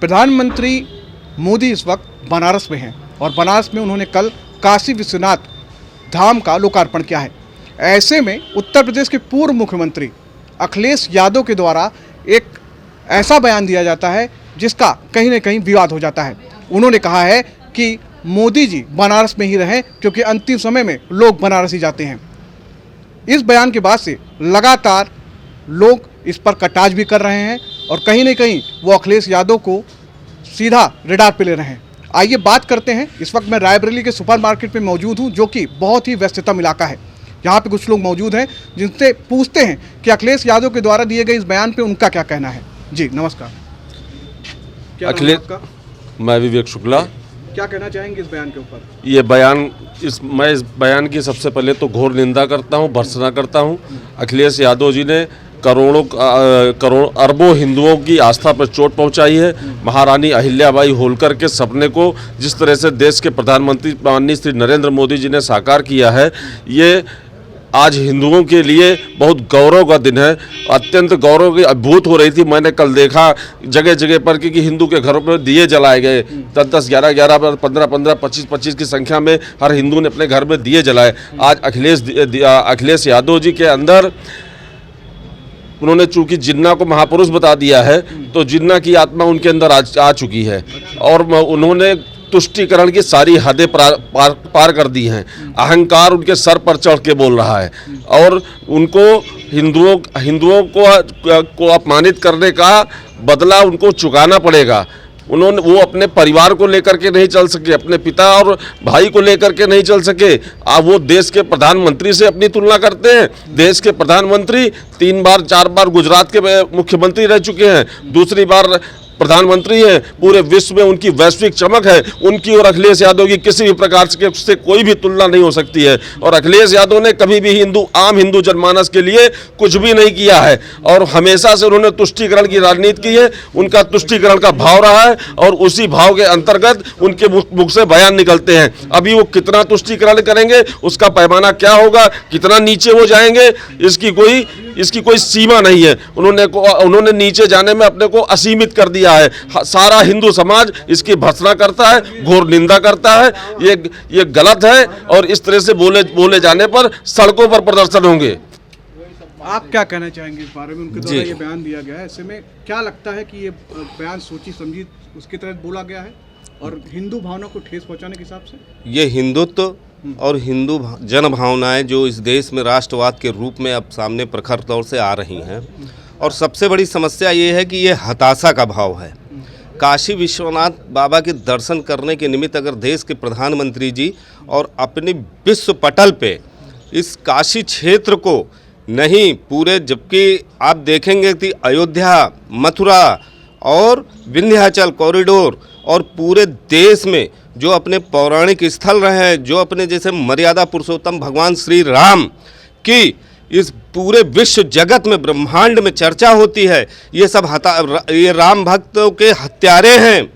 प्रधानमंत्री मोदी इस वक्त बनारस में हैं और बनारस में उन्होंने कल काशी विश्वनाथ धाम का लोकार्पण किया है। ऐसे में उत्तर प्रदेश के पूर्व मुख्यमंत्री अखिलेश यादव के द्वारा एक ऐसा बयान दिया जाता है जिसका कहीं न कहीं विवाद हो जाता है। उन्होंने कहा है कि मोदी जी बनारस में ही रहें क्योंकि अंतिम समय में लोग बनारस ही जाते हैं। इस बयान के बाद से लगातार लोग इस पर कटाक्ष भी कर रहे हैं और कहीं न कहीं वो अखिलेश यादव को सीधा रडार पे ले रहे हैं। आइए बात करते हैं। इस वक्त मैं रायबरेली के सुपरमार्केट में मौजूद हूं, जो कि बहुत ही व्यस्ततम इलाका है। यहाँ पे कुछ लोग मौजूद हैं जिनसे पूछते हैं कि अखिलेश यादव के द्वारा दिए गए इस बयान पे उनका क्या कहना है। जी नमस्कार। क्या अखिलेश, मैं विवेक शुक्ला। क्या कहना चाहेंगे इस बयान के ऊपर? ये बयान मैं इस बयान की सबसे पहले तो घोर निंदा करता हूँ, भर्त्सना करता हूँ। अखिलेश यादव जी ने करोड़ों अरबों हिंदुओं की आस्था पर चोट पहुंचाई है। महारानी अहिल्याबाई होलकर के सपने को जिस तरह से देश के प्रधानमंत्री माननीय श्री नरेंद्र मोदी जी ने साकार किया है, ये आज हिंदुओं के लिए बहुत गौरव का दिन है। अत्यंत गौरव की अद्भुत हो रही थी। मैंने कल देखा जगह जगह पर कि हिंदू के घरों में दिए जलाए गए। 10-10, 11-11, 15-15, 25-25 की संख्या में हर हिंदू ने अपने घर में दिए जलाए। आज अखिलेश यादव जी के अंदर उन्होंने चूंकि जिन्ना को महापुरुष बता दिया है, तो जिन्ना की आत्मा उनके अंदर आ चुकी है और उन्होंने तुष्टीकरण की सारी हदें पार कर दी हैं। अहंकार उनके सर पर चढ़ के बोल रहा है और उनको हिंदुओं को अपमानित करने का बदला उनको चुकाना पड़ेगा। वो अपने परिवार को लेकर के नहीं चल सके, अपने पिता और भाई को लेकर के नहीं चल सके। वो देश के प्रधानमंत्री से अपनी तुलना करते हैं। देश के प्रधानमंत्री 3 बार 4 बार गुजरात के मुख्यमंत्री रह चुके हैं, दूसरी बार प्रधानमंत्री हैं। पूरे विश्व में उनकी वैश्विक चमक है। उनकी और अखिलेश यादव की किसी भी प्रकार से कोई भी तुलना नहीं हो सकती है। और अखिलेश यादव ने कभी भी आम हिंदू जनमानस के लिए कुछ भी नहीं किया है और हमेशा से उन्होंने तुष्टीकरण की राजनीति की है। उनका तुष्टीकरण का भाव रहा है और उसी भाव के अंतर्गत उनके मुख से बयान निकलते हैं। अभी वो कितना तुष्टीकरण करेंगे, उसका पैमाना क्या होगा, कितना नीचे वो जाएंगे, इसकी कोई सीमा नहीं है। उन्होंने नीचे जाने में अपने को असीमित कर दिया है। सारा हिंदू समाज इसकी भर्त्सना करता है, घोर निंदा करता है। ये गलत है और इस तरह से बोले जाने पर सड़कों पर प्रदर्शन होंगे। आप क्या कहना चाहेंगे इस बारे में? उनके द्वारा ये बयान दिया गया है, ऐसे में क्या लगता है कि ये बयान सोची समझी उसके तहत बोला गया है और हिंदू भावना को ठेस पहुंचाने के हिसाब से? ये हिंदुत्व और हिंदू जन भावनाएं जो इस देश में राष्ट्रवाद के रूप में अब सामने प्रखर तौर से आ रही हैं और सबसे बड़ी समस्या ये है कि ये हताशा का भाव है। काशी विश्वनाथ बाबा के दर्शन करने के निमित्त अगर देश के प्रधानमंत्री जी और अपनी विश्व पटल पे इस काशी क्षेत्र को नहीं पूरे, जबकि आप देखेंगे कि अयोध्या, मथुरा और विंध्याचल कॉरिडोर और पूरे देश में जो अपने पौराणिक स्थल रहे हैं, जो अपने जैसे मर्यादा पुरुषोत्तम भगवान श्री राम की इस पूरे विश्व जगत में ब्रह्मांड में चर्चा होती है, ये सब ये राम भक्तों के हत्यारे हैं।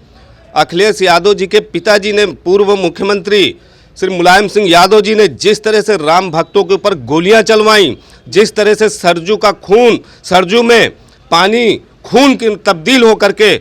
अखिलेश यादव जी के पिताजी ने, पूर्व मुख्यमंत्री श्री मुलायम सिंह यादव जी ने जिस तरह से राम भक्तों के ऊपर गोलियां चलवाईं, जिस तरह से सरजू में पानी खून की तब्दील होकर के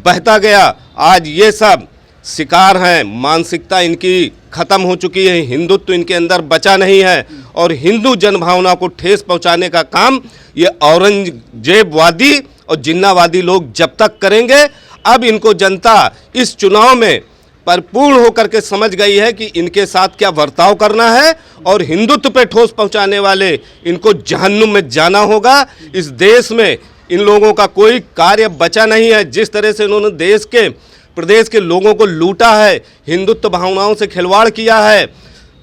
बहता गया, आज ये सब शिकार हैं। मानसिकता इनकी खत्म हो चुकी है, हिंदुत्व इनके अंदर बचा नहीं है और हिंदू जनभावना को ठेस पहुंचाने का काम ये औरंगजेबवादी और जिन्नावादी लोग जब तक करेंगे। अब इनको जनता इस चुनाव में परिपूर्ण होकर के समझ गई है कि इनके साथ क्या बर्ताव करना है और हिंदुत्व पे ठोस पहुंचाने वाले इनको जहन्नुम में जाना होगा। इस देश में इन लोगों का कोई कार्य बचा नहीं है। जिस तरह से इन्होंने प्रदेश के लोगों को लूटा है, हिंदुत्व भावनाओं से खिलवाड़ किया है,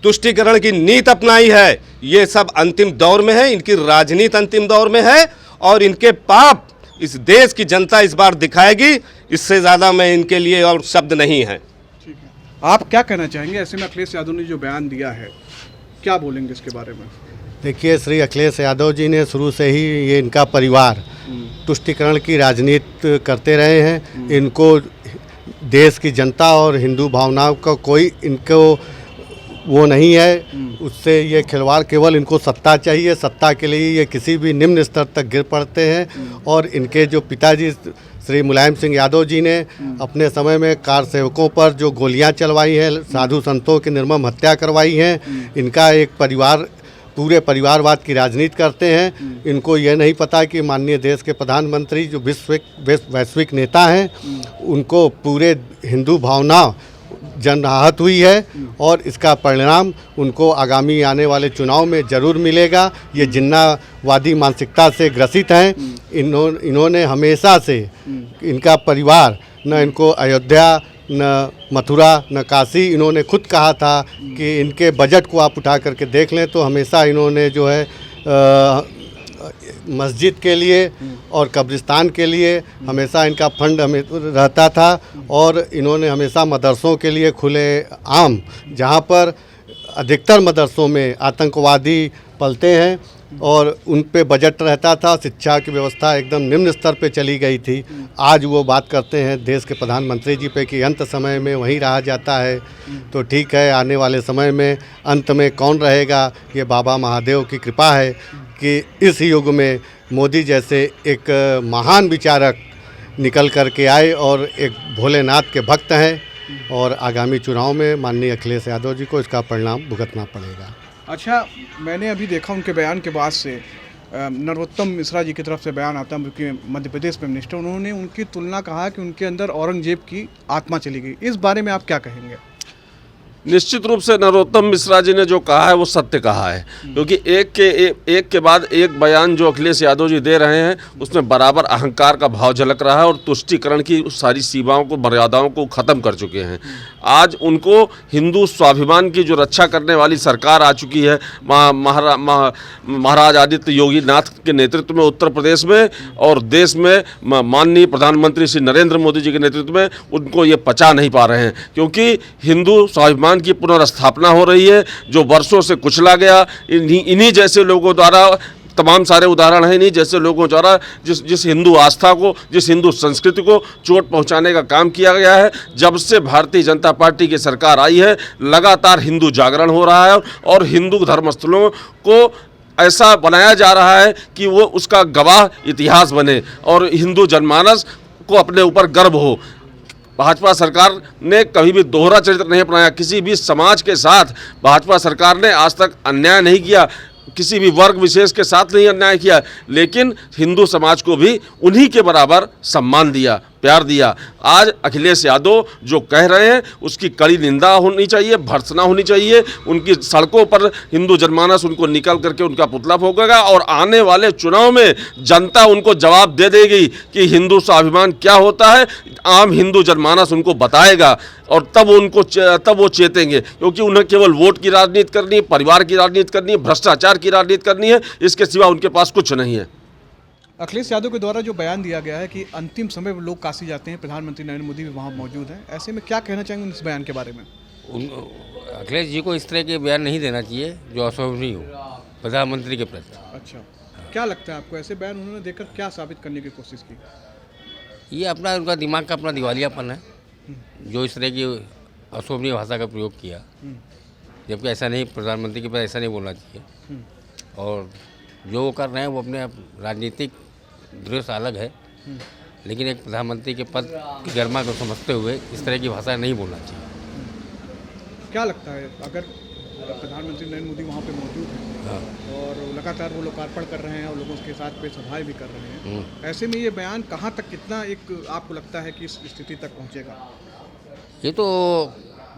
तुष्टीकरण की नीति अपनाई है, ये सब अंतिम दौर में है। इनकी राजनीति अंतिम दौर में है और इनके पाप इस देश की जनता इस बार दिखाएगी। इससे ज़्यादा मैं इनके लिए और शब्द नहीं है। ठीक है, आप क्या कहना चाहेंगे? ऐसे में अखिलेश यादव ने जो बयान दिया है, क्या बोलेंगे इसके बारे में? देखिए, श्री अखिलेश यादव जी ने शुरू से ही ये इनका परिवार तुष्टीकरण की राजनीति करते रहे हैं। इनको देश की जनता और हिंदू भावनाओं का कोई इनको वो नहीं है, उससे ये खिलवाड़, केवल इनको सत्ता चाहिए। सत्ता के लिए ये किसी भी निम्न स्तर तक गिर पड़ते हैं और इनके जो पिताजी श्री मुलायम सिंह यादव जी ने अपने समय में कार सेवकों पर जो गोलियां चलवाई हैं, साधु संतों की निर्मम हत्या करवाई हैं, इनका एक परिवार पूरे परिवारवाद की राजनीति करते हैं। इनको ये नहीं पता कि माननीय देश के प्रधानमंत्री जो वैश्विक नेता हैं, उनको पूरे हिंदू भावना जनआहत हुई है और इसका परिणाम उनको आगामी आने वाले चुनाव में ज़रूर मिलेगा। ये जिन्नावादी मानसिकता से ग्रसित हैं। इन्होंने हमेशा से, इनका परिवार, न इनको अयोध्या, न मथुरा, न काशी, इन्होंने खुद कहा था कि इनके बजट को आप उठा करके देख लें तो हमेशा इन्होंने जो है मस्जिद के लिए और कब्रिस्तान के लिए हमेशा इनका फंड हमें रहता था। और इन्होंने हमेशा मदरसों के लिए खुले आम, जहाँ पर अधिकतर मदरसों में आतंकवादी पलते हैं और उन पे बजट रहता था, शिक्षा की व्यवस्था एकदम निम्न स्तर पे चली गई थी। आज वो बात करते हैं देश के प्रधानमंत्री जी पे कि अंत समय में वहीं रहा जाता है। तो ठीक है, आने वाले समय में अंत में कौन रहेगा, ये बाबा महादेव की कृपा है कि इस युग में मोदी जैसे एक महान विचारक निकल कर के आए और एक भोलेनाथ के भक्त हैं और आगामी चुनाव में माननीय अखिलेश यादव जी को इसका परिणाम भुगतना पड़ेगा। अच्छा, मैंने अभी देखा उनके बयान के बाद से नरोत्तम मिश्रा जी की तरफ से बयान आता है, मध्य प्रदेश में मिनिस्टर, उन्होंने उनकी तुलना कहा कि उनके अंदर औरंगजेब की आत्मा चली गई। इस बारे में आप क्या कहेंगे? निश्चित रूप से नरोत्तम मिश्रा जी ने जो कहा है वो सत्य कहा है, क्योंकि एक के बाद एक बयान जो अखिलेश यादव जी दे रहे हैं उसमें बराबर अहंकार का भाव झलक रहा है और तुष्टीकरण की सारी सीमाओं को, मर्यादाओं को ख़त्म कर चुके हैं। आज उनको हिंदू स्वाभिमान की जो रक्षा करने वाली सरकार आ चुकी है महाराज आदित्य योगी नाथ के नेतृत्व में उत्तर प्रदेश में और देश में माननीय प्रधानमंत्री श्री नरेंद्र मोदी जी के नेतृत्व में, उनको ये पचा नहीं पा रहे हैं, क्योंकि हिंदू स्वाभिमान की पुनर्स्थापना हो रही है जो वर्षों से कुचला गया। इन्हीं जैसे लोगों द्वारा, तमाम सारे उदाहरण हैं, इन्हीं जैसे लोगों द्वारा जिस हिंदू आस्था को, जिस हिंदू संस्कृति को चोट पहुंचाने का काम किया गया है। जब से भारतीय जनता पार्टी की सरकार आई है, लगातार हिंदू जागरण हो रहा है और हिंदू धर्मस्थलों को ऐसा बनाया जा रहा है कि वो उसका गवाह इतिहास बने और हिंदू जनमानस को अपने ऊपर गर्व हो। भाजपा सरकार ने कभी भी दोहरा चरित्र नहीं अपनाया। किसी भी समाज के साथ भाजपा सरकार ने आज तक अन्याय नहीं किया, किसी भी वर्ग विशेष के साथ नहीं अन्याय किया, लेकिन हिंदू समाज को भी उन्हीं के बराबर सम्मान दिया, प्यार दिया। आज अखिलेश यादव जो कह रहे हैं उसकी कड़ी निंदा होनी चाहिए, भर्त्सना होनी चाहिए। उनकी सड़कों पर हिंदू जनमानस उनको निकल करके उनका पुतला फूंकेगा और आने वाले चुनाव में जनता उनको जवाब दे देगी कि हिंदू स्वाभिमान क्या होता है। आम हिंदू जनमानस उनको बताएगा और तब वो चेतेंगे, क्योंकि उन्हें केवल वोट की राजनीति करनी है, परिवार की राजनीति करनी है, भ्रष्टाचार की राजनीति करनी है, इसके सिवा उनके पास कुछ नहीं है। अखिलेश यादव के द्वारा जो बयान दिया गया है कि अंतिम समय में लोग काशी जाते हैं, प्रधानमंत्री नरेंद्र मोदी भी वहाँ मौजूद हैं, ऐसे में क्या कहना चाहेंगे इस बयान के बारे में? अखिलेश जी को इस तरह के बयान नहीं देना चाहिए जो अशोभनीय हो प्रधानमंत्री के प्रति। अच्छा, क्या लगता है आपको, ऐसे बयान उन्होंने देकर क्या साबित करने की कोशिश की? ये अपना उनका दिमाग का अपना दिवालियापन है जो इस तरह की अशोभनीय भाषा का प्रयोग किया, जबकि ऐसा नहीं, प्रधानमंत्री के पास ऐसा नहीं बोलना चाहिए। और जो वो कर रहे हैं वो अपने राजनीतिक दृश्य अलग है, लेकिन एक प्रधानमंत्री के पद की गरिमा को समझते हुए इस तरह की भाषा नहीं बोलना चाहिए। क्या लगता है, अगर प्रधानमंत्री नरेंद्र मोदी वहाँ पे मौजूद हैं और लगातार वो लोकार्पण कर रहे हैं और लोगों के साथ पे सभाएं भी कर रहे हैं, ऐसे में ये बयान कहाँ तक, कितना एक आपको लगता है कि इस स्थिति तक पहुँचेगा? ये तो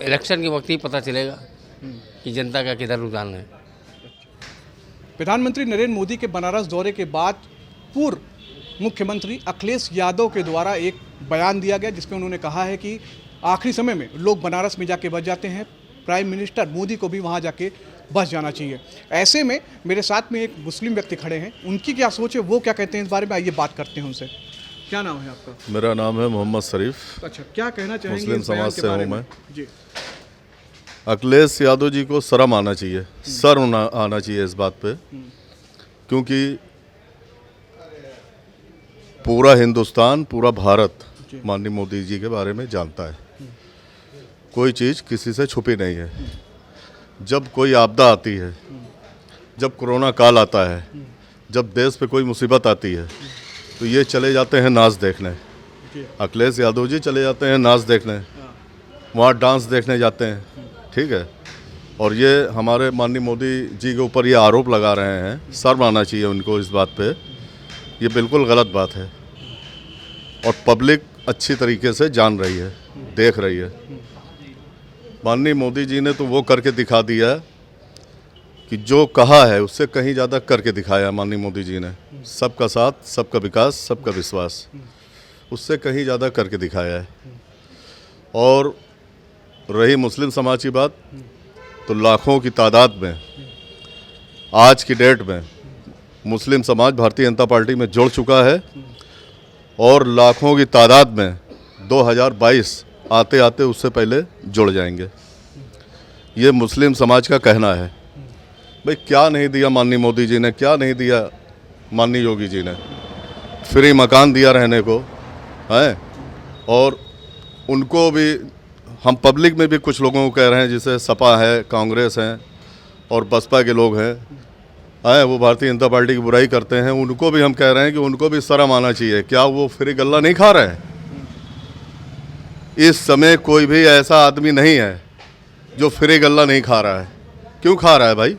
इलेक्शन के वक्त ही पता चलेगा कि जनता का किधर रुझान है। प्रधानमंत्री नरेंद्र मोदी के बनारस दौरे के बाद पूर्व मुख्यमंत्री अखिलेश यादव के द्वारा एक बयान दिया गया जिसमें उन्होंने कहा है कि आखिरी समय में लोग बनारस में जाके बस जाते हैं, प्राइम मिनिस्टर मोदी को भी वहां जाके बस जाना चाहिए। ऐसे में मेरे साथ में एक मुस्लिम व्यक्ति खड़े हैं, उनकी क्या सोच है, वो क्या कहते हैं इस बारे में, आइए बात करते हैं उनसे। क्या नाम है आपका? मेरा नाम है मोहम्मद शरीफ। अच्छा, क्या कहना चाहेंगे मुस्लिम इस बयान समाज के से बारे हूँ में? मैं। जी, अखिलेश यादव जी को शर्म आना चाहिए, शर्म आना चाहिए इस बात पे, क्योंकि पूरा हिंदुस्तान, पूरा भारत माननीय मोदी जी के बारे में जानता है। कोई चीज़ किसी से छुपी नहीं है। जब कोई आपदा आती है, जब कोरोना काल आता है, जब देश पे कोई मुसीबत आती है, तो ये चले जाते हैं नाच देखने, अखिलेश यादव जी चले जाते हैं नाच देखने, वहाँ डांस देखने जाते हैं, ठीक है। और ये हमारे माननीय मोदी जी के ऊपर ये आरोप लगा रहे हैं, शर्म आना चाहिए उनको इस बात पे। ये बिल्कुल गलत बात है और पब्लिक अच्छी तरीके से जान रही है, देख रही है। माननीय मोदी जी ने तो वो करके दिखा दिया कि जो कहा है उससे कहीं ज़्यादा करके दिखाया माननीय मोदी जी ने। सबका साथ, सबका विकास, सबका विश्वास, उससे कहीं ज़्यादा करके दिखाया है। और रही मुस्लिम समाज की बात, तो लाखों की तादाद में आज की डेट में मुस्लिम समाज भारतीय जनता पार्टी में जुड़ चुका है और लाखों की तादाद में 2022 आते आते उससे पहले जुड़ जाएंगे। ये मुस्लिम समाज का कहना है। भाई क्या नहीं दिया माननीय मोदी जी ने, क्या नहीं दिया माननीय योगी जी ने? फ्री मकान दिया रहने को है। और उनको भी हम पब्लिक में भी कुछ लोगों को कह रहे हैं, जैसे सपा है, कांग्रेस हैं और बसपा के लोग हैं, वो भारतीय जनता पार्टी की बुराई करते हैं, उनको भी हम कह रहे हैं कि उनको भी शर्म आना चाहिए। क्या वो फ्री गल्ला नहीं खा रहे हैं? इस समय कोई भी ऐसा आदमी नहीं है जो फ्री गल्ला नहीं खा रहा है। क्यों खा रहा है भाई?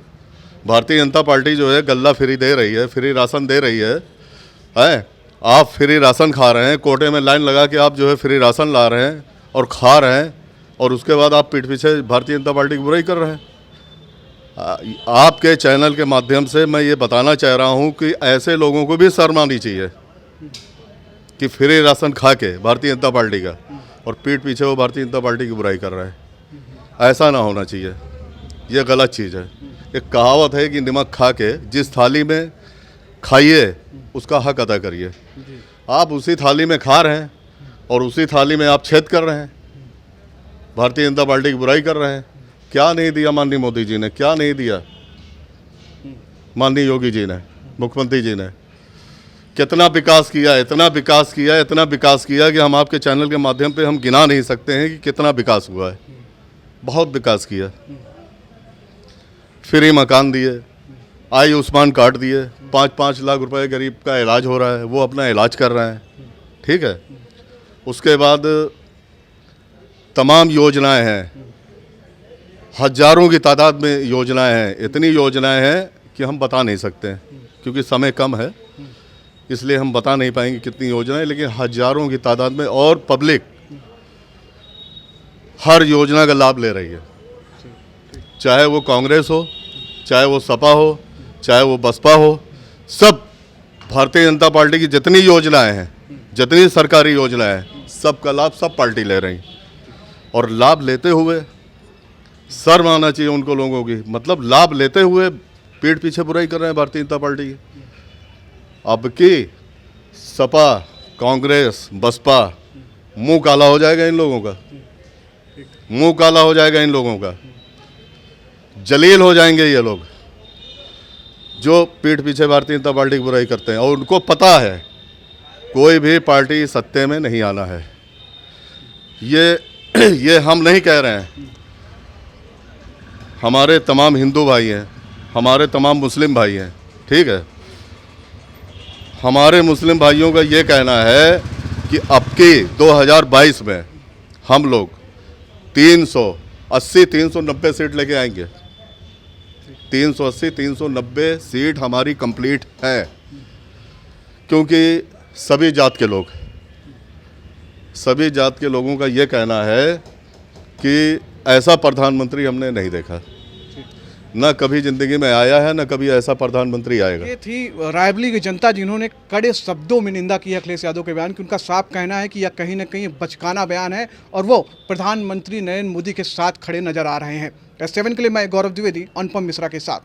भारतीय जनता पार्टी जो है गल्ला फ्री दे रही है, फ्री राशन दे रही है। आप फ्री राशन खा रहे हैं, कोटे में लाइन लगा के आप जो है फ्री राशन ला रहे हैं और खा रहे हैं, और उसके बाद आप पीठ पीछे भारतीय जनता पार्टी की बुराई कर रहे हैं। आपके चैनल के माध्यम से मैं ये बताना चाह रहा हूँ कि ऐसे लोगों को भी शर्म आनी चाहिए कि फ्री राशन खा के भारतीय जनता पार्टी का और पीठ पीछे वो भारतीय जनता पार्टी की बुराई कर रहे हैं। ऐसा ना होना चाहिए, ये गलत चीज़ है। एक कहावत है कि नमक खा के जिस थाली में खाइए उसका हक अदा करिए। आप उसी थाली में खा रहे हैं और उसी थाली में आप छेद कर रहे हैं, भारतीय जनता पार्टी की बुराई कर रहे हैं। क्या नहीं दिया माननीय मोदी जी ने, क्या नहीं दिया माननीय योगी जी ने, मुख्यमंत्री जी ने? कितना विकास किया, इतना विकास किया, इतना विकास किया कि हम आपके चैनल के माध्यम पे हम गिना नहीं सकते हैं कि कितना विकास हुआ है। बहुत विकास किया। फ्री मकान दिए, आयुष्मान कार्ड दिए, 5-5 लाख रुपए गरीब का इलाज हो रहा है, वो अपना इलाज कर रहे हैं, ठीक है। उसके बाद तमाम योजनाएं हैं, हजारों की तादाद में योजनाएं हैं। इतनी योजनाएं हैं कि हम बता नहीं सकते हैं, क्योंकि समय कम है, इसलिए हम बता नहीं पाएंगे कितनी योजनाएं, लेकिन हजारों की तादाद में। और पब्लिक हर योजना का लाभ ले रही है, चाहे वो कांग्रेस हो, चाहे वो सपा हो, चाहे वो बसपा हो। सब भारतीय जनता पार्टी की जितनी योजनाएं हैं, जितनी सरकारी योजनाएं हैं, सबका लाभ सब पार्टी ले रही। और लाभ लेते हुए शर्म आना चाहिए उनको लोगों की। मतलब लाभ लेते हुए पीठ पीछे बुराई कर रहे हैं भारतीय जनता पार्टी की। अब की सपा, कांग्रेस, बसपा, मुंह काला हो जाएगा इन लोगों का, मुंह काला हो जाएगा इन लोगों का। जलील हो जाएंगे ये लोग जो पीठ पीछे भारतीय जनता पार्टी की बुराई करते हैं। और उनको पता है कोई भी पार्टी सत्ते में नहीं आना है। ये हम नहीं कह रहे हैं, हमारे तमाम हिंदू भाई हैं, हमारे तमाम मुस्लिम भाई हैं, ठीक है। हमारे मुस्लिम भाइयों का ये कहना है कि अब की 2022 में हम लोग 380-390 सीट लेके आएंगे। 380-390 सीट हमारी कंप्लीट है, क्योंकि सभी जात के लोगों का ये कहना है कि ऐसा प्रधानमंत्री हमने नहीं देखा, ना कभी जिंदगी में आया है, ना कभी ऐसा प्रधानमंत्री आएगा। ये थी रायबरेली की जनता जिन्होंने कड़े शब्दों में निंदा की अखिलेश यादव के बयान की। उनका साफ कहना है कि यह कहीं ना कहीं बचकाना बयान है और वो प्रधानमंत्री नरेंद्र मोदी के साथ खड़े नजर आ रहे हैं। S7 के लिए मैं गौरव द्विवेदी, अनुपम मिश्रा के साथ।